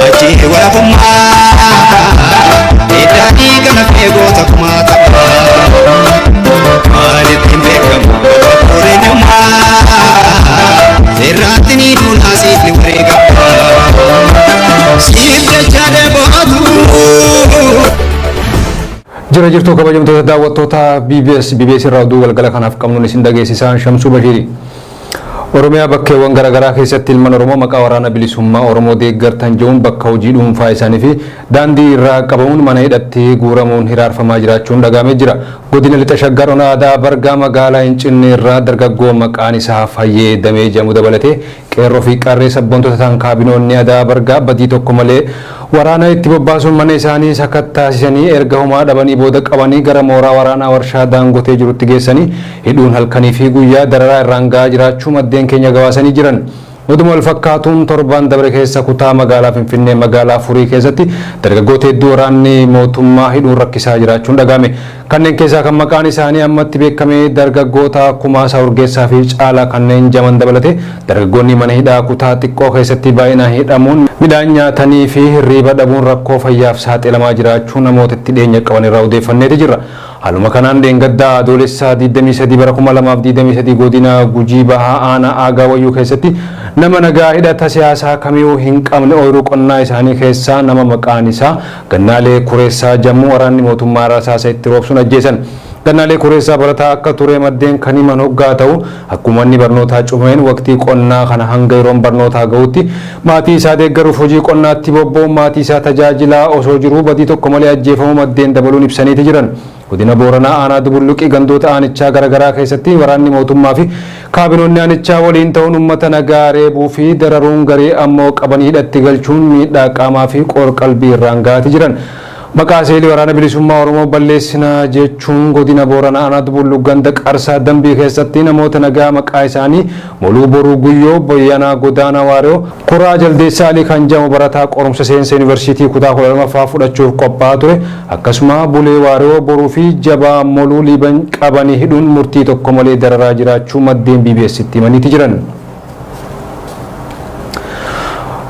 Achi warafumma Idani kana fego takumata Mali timbekam Kurinuma Zirratini dunasi liwrega Sibda chade bohatu Jira jirtu kabajamtoota daawwattoota BBS irraa oduu galgala kanaaf qabnuun isin dhageessisaa Shamsuu Bashiiri. Oromiyaa bakkeewwan garaagaraa keessatti ilmaan Oromoo maqaa waraana bilisummaa Oromoo deeggartan jedhuun bakka hojii dhuunfaa isaanii fi daandii irraa qabamuun mana hidhatti guuramuun hiraarfamaa jiraachuun dhagahamee jira. Godina Lixa Shaggar Ona Aadaa Bargaa magaalaa Hincinne irraa dargaggoo maqaan isaa Fayyee Damee jedhamu dabalatee qeerroo fi qarree sabboontota ta'an kaabinoonni Aadaa Bargaa badii tokko malee waraana itti bobbaasuun mana isaanii sakattaasisanii erga homaa dhabanii booda qabanii gara mooraa waraanaa warshaa Daangotee jirutti geessanii hidhuun halkanii fi guyyaa dararaa irraan gahaa jiraachuu maddeen keenya gabaasanii jiran. Oduma wal fakkaatuun torban dabre keessa kutaa magaalaa Finfinnee magaalaa Furii keessatti dargaggoota hedduu waraanni mootummaa hidhuun rakkisaa jiraachuun dhagahame. Kanneen keessaa kan maqaan isaanii ammatti beekame dargaggoota Kumaasaa Urgeessaa fi Caalaa kanneen jaman dabalate dargaggoonni mana hidhaa kutaa xiqqoo keessatti baay'inaan hidhamuun midhaan nyaatanii fi hirriiba dhabuun rakkoo fayyaaf saaxilamaa jiraachuu namoota itti dhiyeenya qaban irraa odeeffanneeti jirra. Haaluma kanaan dheengaddaa adoolessa 23 bara 2023 godina Gujii Bahaa Aanaa Aagaa Wayyuu keessatti nama nagaa hidhata siyaasaa kamiyyuu hin qabne ooyiruu qonnaa isaanii keessaa nama maqaan isaa Gannaalee Kureessaa jedhamu waraanni mootummaa rasaasa itti roobsuun ajjeesan. Gannaalee Kureessaa barataa akka ture maddeen kan himan hoggaa ta'u akkuma inni barnootaa cufameen waqtii qonnaa kana hanga yeroon barnootaa ga'utti maatii isaa deeggaruuf hojii qonnaatti bobba'uun maatii isaa tajaajilaa osoo jiruu badii tokko malee ajjeefamuu maddeen dabaluun ibsaniiti jiran. Godina Booranaa Aanaa Dubulluqii gandoota aanichaa garaagaraa keessatti waraanni mootummaa fi kaabinoonni aanichaa waliin ta'uun uummata nagaa reebuu fi dararuun garee ammoo qabanii hidhatti galchuun miidhaa qaamaa fi qoor-qalbii irraan gahaa jiran. Maqaa seelii waraana bilisummaa Oromoo balleessinaa jechuun godina Booranaa Aanaa Dubulluq ganda Qarsaa Dambii keessatti namoota nagaa maqaa isaanii Moluu Boruu Guyyoo, Boyyanaa Godaanaa Waaroo, Kuraa Jaldeessaa Alii kan jedhamu barataa qorumsa seensa yuunivarsiitii kutaa 12ffaa fudhachuuf qophaa'aa ture. Akkasuma Bulee Waaroo Boruu fi Jabaa Moluu Liiban qabanii hidhuun murtii tokko malee dararaa jiraachuu maddeen BBS'tti himaniiti jiran.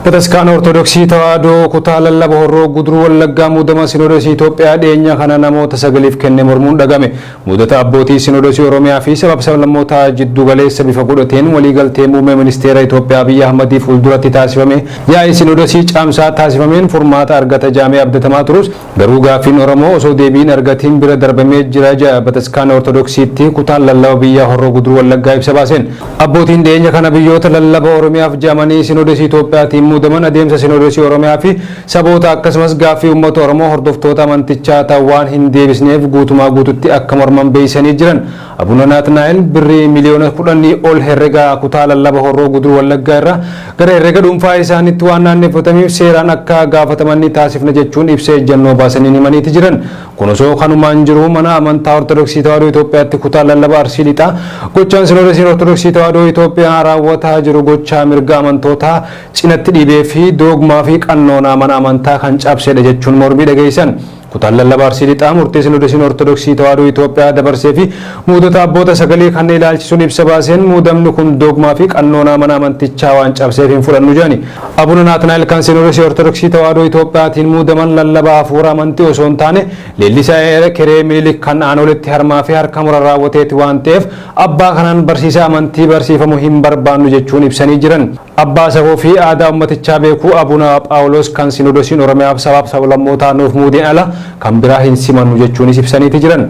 Bataskaana Ortodoksii Tawaahidoo kutaa lallaba horroo guduruu wallaggaa muudama Sinoodosii Itoophiyaa dhiyeenya kana namoota sagaliif kenne mormuun dhagame. Muudata abbootii Sinoodosii Oromiyaa fi sablammoota jiddu galeessa bifa godhateen waliigaltee muummee ministeera Itoophiyaa Abiyyi Ahmad fuulduratti taasifame. Yaa'ii Sinoodosii caamsaa taasifameen furmaata argata jedhamee abdatamaa turus garuu gaaffiin Oromoo osoo deebiin argatiin bira darbamee jira. Bataskaana Ortodoksiitti kutaan lallaba biyyaa horroo guduruu wallaggaa ibsa baaseen. Abbootiin dhiyeenya kana biyyoota lallaba Oromiyaaf jedhamanii Sinoodosii Itoophiyaatiin muudaman adeemsa Sinoodosii Oromiyaa fi saboota akkasumas gaaffii uummata Oromoo hordoftoota amantichaa ta'an waan hin deebisneef guutumaa guututti akka morman beeksisanii jiran. Abuna Naatnaa'el birrii miliyoona 10 ol herrega kutaa lallaba horroo guduruu wallaggaa irraa gara herrega dhuunfaa isaaniitti waan naanneeffataniif seeraan akka gaafataman taasifna jechuun ibsa ejjennoo baasanii himaniiti jiran. Kun osoo kanumaan jiru mana amantaa Ortodoksii Tawaahidoo Itoophiyaatti kutaa lallaba Arsii Lixaa gochaan Sinoodosiin Ortodoksii Tawaahidoo Itoophiyaa raawwataa jiru gochaa mirga amantootaa cinatti dhibee fi doogmaa fi qannoonaa mana amantaa kan cabsedha jechuun mormii dhageessan. Kutaan lallaba Arsii Lixaa murtee Sinoodosiin Ortodoksii Tawaahidoo Itoophiyaa dabarsee fi muudata abboota sagalee kan ilaalchisuun ibsa baaseen muudamni kun doogmaa fi qannoonaa mana amantichaa waan cabseef hin fudhannu jedhani. Abuna Naatnaa'el kan Sinoodosii Ortodoksii Tawaahidoo Itoophiyaatiin muudaman lallaba hafuura amantii osoo hin taane leellisaa Keree Minilik kan aanoletti harmaa fi harka mura raawwateeti waan ta'eef abbaa kanaan barsiisaa amantii barsiifamu hin barbaannu jechuun ibsanii jiran. Abbaa safuu fi aadaa ummatichaa beekuu Abuna Phaawulos kan Sinoodosiin Oromiyaaf sabaaf sablammootaa nuuf muudeen ala kan biraa hin simannu jechuunis ibsaniiti jiran.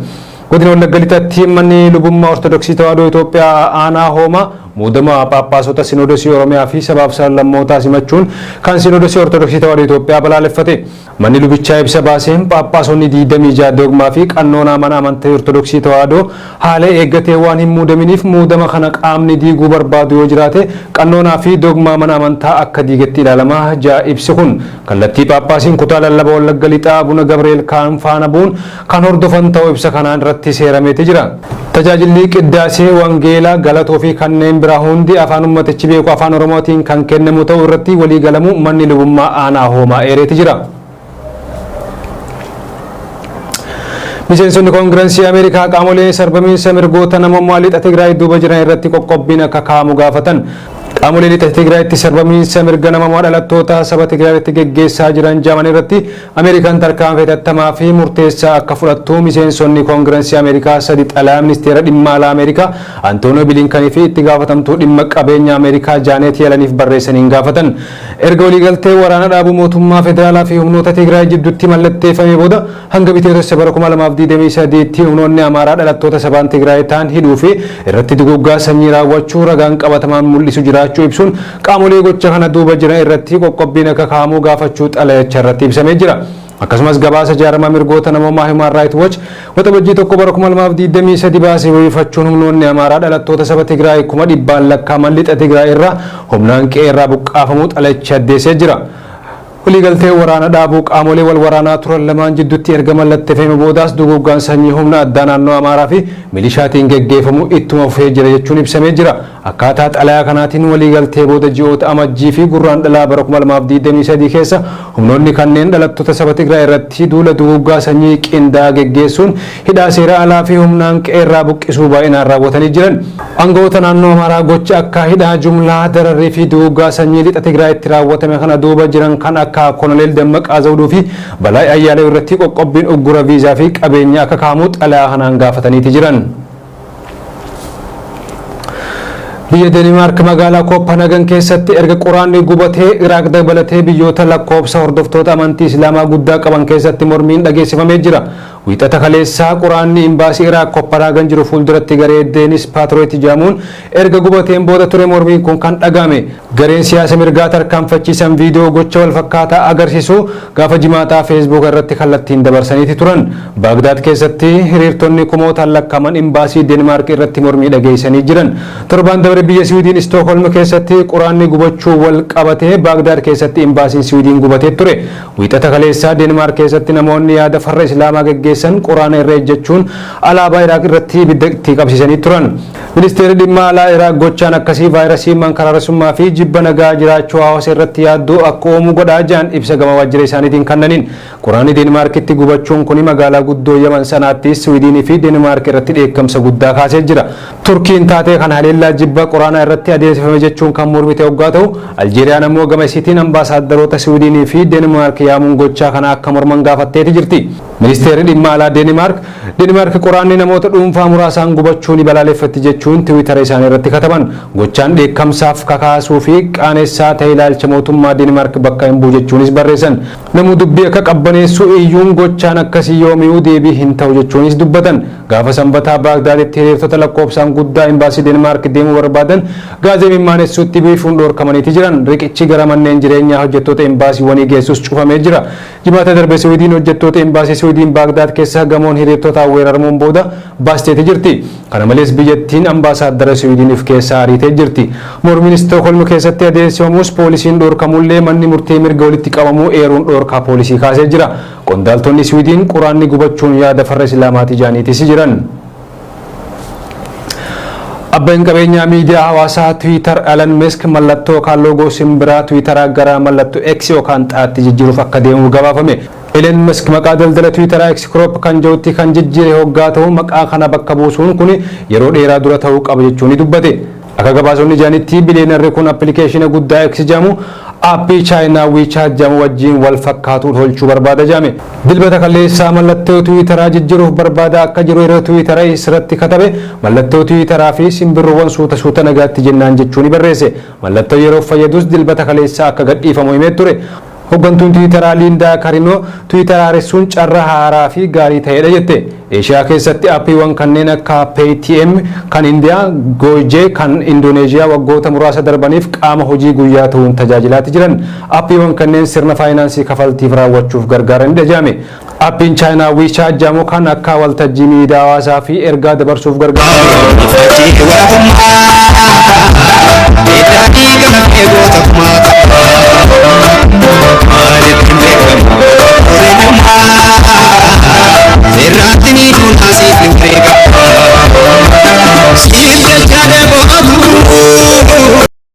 Godina Wallagga Lixaatti manni lubummaa Ortodoksii Tawaahidoo Itoophiyaa Aanaa Hoomaa muudama Phaaphaasota Sinoodosii Oromiyaa fi sabaaf sablammootaa simachuun kan Sinoodosii Ortodoksii Tawaahidoo Itoophiyaa balaaleffate. Manni lubichaa ibsa baaseen Phaaphaasonni 26 doogmaa fi qannoonaa mana amantaa Ortodoksii Tawaahidoo haala eeggatee waan hin muudaminiif muudama kana qaamni diiguu barbaadu yoo jiraate qannoonaa fi doogmaa mana amantaa akka diigetti ilaalamaa jaa ibsi kun kallattii Phaaphaasiin kutaa lallaba Wallagga Lixaa Abuna Gabriel kan faana bu'uun kan hordofan ta'uu ibsa kanaan irratti seerameeti jira. Tajaajilli qiddaasee wangeelaa galatoo fi kanneen biraa hundi afaan ummatichi beeku afaan Oromootiin kan kennamu ta'uu irratti walii galamu manni lubummaa Aanaa Hoomaa eereeti jira. Miseensonni Koongirensii Ameerikaa qaamolee sarbamiinsa mirgoota namummaa lixa Tigraay duuba jiran irratti qoqqobbiin akka kaa'amu gaafatan. Qaamoleen lixa Tigraayitti sarbamiinsa mirga namaa dhalattoota saba Tigraayitti geggeessaa jiran Jarman irratti Ameerikaan tarkaanfii hatattamaa fi murteessaa akka fudhattu miseensonni Koongireesii Ameerikaa sadi xalayaa ministeera dhimma alaa Ameerikaa Antoonii Bilinkanii fi itti gaafatamtuu dhimma qabeenya Ameerikaa Jaanet Yelaniif barreessaniin gaafatan. Erga waliigaltee waraana dhaabuu mootummaa federaalaa fi humnoota Tigraay jidduutti mallatteeffamee booda hanga bitootessa bara 2023tti humnoonni Amaaraa dhalattoota sabaan Tigraay ta'an hidhuu fi irratti duguggaa sanyii raawwachuu ragaan qabatamaan mul'isu jiraachuu ibsuun qaamolee gocha kana duuba jiran irratti qoqqobbiin akka kaa'amu gaafachuu xalayicha irratti ibsamee jira. Akkasumas gabaasa jaarmaa mirgoota namoomaa Human Rights Watch waxabajjii tokko bara 2023 baasee wabeeffachuun humnoonni Amaaraa dhalattoota saba Tigraay 100,000 lakkaa'aman lixa Tigraay irraa humnaan qe'ee irraa buqqaafamuu xalayicha addeessee jira. Waliigaltee waraana dhaabuu qaamolee wal waraanaa turan lamaan jidduutti erga mallatteeffame boodaas duguggaan sanyii humna addaa naannoo Amaaraa fi milishaatiin geggeeffamu ittuma fufee jira jechuun ibsamee jira. Akkaataa xalayaa kanaatiin waliigaltee booda ji'oota amajjii fi gurraandhalaa bara 2023 keessa humnoonni kanneen dhalattoota saba Tigraay irratti duula duguggaa sanyii qindaa'aa geggeessuun hidhaa seera alaa fi humnaan qe'ee irraa buqqisuu baay'inaan raawwatanii jiran. Aangawoota naannoo Amaaraa gocha akka hidhaa jumlaa dararrii fi duguggaa sanyii lixa Tigraayitti raawwatame kana duuba jiran kan akka Koloneel Dammaqaa Zawuduu fi Balaa Ayyaalee irratti qoqqobbiin uggura viizaa fi qabeenya akka kaa'amu xalayaa kanaan gaafataniiti jiran. Biyya Danimaark magaalaa Kooppenhaagen keessatti erga quraanni gubatee Iraaq dabalatee biyyoota lakkoofsa hordoftoota amantii Islaamaa guddaa qaban keessatti mormiin dhageessifamee jira. Wiixata kaleessaa quraanni imbaasii Iraaq Kooppenhaagen jiru fuulduratti garee Deenis Paatroot jedhamuun erga gubateen booda ture mormiin kun kan dhagahame. Gareen siyaasa mirgaa tarkaanfachiisan viidiyoo gocha wal fakkaataa agarsiisu gaafa jimaataa feesbuuk irratti kallattiin dabarsaniiti turan. Baagdaad keessatti hiriirtonni kumootaan lakkaa'aman imbaasii Danimaark irratti mormii dhageessanii jiran. Torbaan dabre biyya Swiidin Stookholm keessatti quraanni gubachuu wal qabatee Baagdaad keessatti imbaasiin Swiidin gubatee ture. Wiixata kaleessaa Danimaark keessatti namoonni yaada farra Islaamaa geggeessan quraana irra ejjechuun alaabaa Iraaq irratti ibidda itti qabsiisanii turan. Ministeerri dhimma alaa Iraaq gochaan akkasii vaayirasii mankaraarsummaa fi jibba nagaa jiraachuu hawaasa irratti yaaddoo akka uumu godhaa jiran ibsa gama waajjira isaaniitiin kennaniin. Quraanni Danimaarkitti gubachuun kun magaalaa guddoo Yaman sanaatti Swiidinii fi Danimaark irratti dheekkamsa guddaa kaasee jira. Turkiin taatee kana haleellaa jibba quraana irratti adeemsifame jechuun kan mormite hoggaa ta'u, Aljeeriyaan ammoo gama isiitiin ambaasaaddoroota Swiidinii fi Danimaark yaamuun gochaa kana akka morman gaafatteeti jirti. Ministeerri dhimma alaa Danimaark quraanni namoota dhuunfaa muraasaan gubachuu ni balaaleffatti jechuun tiwiitara isaanii irratti kataban. Gochaan dheekkamsaaf kakaasuu fi qaanessaa ta'e ilaalcha mootummaa Danimaark bakka hin bu'u jechuunis barreessan. Namuu dubbii akka qabbaneessu iyyuun gochaan akkasii yoomiyuu deebii hin ta'u jechuunis dubbatan. Gaafa sanbataa Baagdaaditti hiriirtota lakkoofsaan guddaa imbaasii Danimaark deemuu barbaadan gaazee mimaanessuutti biifuun dhoorkamaniiti jiran. Riqichi gara manneen jireenyaa hojjettoota imbaasiiwwanii geessus cufamee jira. Jimaata darbe Swiidin hojjettoota imbaasii Swiidin Baagdaad keessa gamoon hiriirtotaan weeraramuun booda baasteeti jirti. Kana malees biyyattiin ambaasaaddara Swiidiniif keessa ariitee jirti. Mormiin Stookholm keessatti adeemsifamus poolisiin dhoorkamullee manni murtee mirga walitti qabamuu eeruun dhoorkaa poolisii kaasee jira. Qondaaltonni Swiidin quraanni gubachuun yaada farra Islaamaatii jaaniitis jiran. Abbaan qabeenyaa miidiyaa hawaasaa Twitter Elon Musk mallattoo yookaan loogoo simbiraa Twitteraa gara mallattoo X yookaan xaatti jijjiiruuf akka deemu gabaafame. Elon Musk maqaa daldala Twitteraa X Corp kan jirutti kan jijjiire hoggaa ta'u maqaa kana bakka buusuun kun yeroo dheeraa dura ta'uu qaba jechuun dubbate. Akka gabaasonni jaanitti biliyeenarri kun appilikeeshina guddaa X jedhamu aappii chaayinaa WeChat jedhamu wajjin wal fakkaatu tolchuu barbaada jedhame. Dilbata kaleessaa mallattoo Twitteraa jijjiiruuf barbaada akka jiru yeroo Twitteraa irratti katabe mallattoo Twitteraa fi simbirroowwan suuta nagaatti jennaan jechuun barreesse. Mallattoo yeroo fayyadus dilbata kaleessaa akka gadhiifamu himee ture. Hoggantuun Twitteraa Liindaa Karinoo Twitteraa haaromsuun carraa haaraa fi gaarii ta'edha jette. Eeshiyaa keessatti aappiiwwan kanneen akka Paytm kan Indiyaa, Gojek kan Indooneeziyaa waggoota muraasa darbaniif qaama hojii guyyaa ta'uun tajaajilaa jiran. Aappiiwwan kanneen sirna faayinaansii kafaltiif raawwachuuf gargaaranidha jedhame. Aappiin chaayinaa WeChat jedhamu kan akka waltajjii miidiyaa hawaasaa fi ergaa dabarsuuf gargaaru.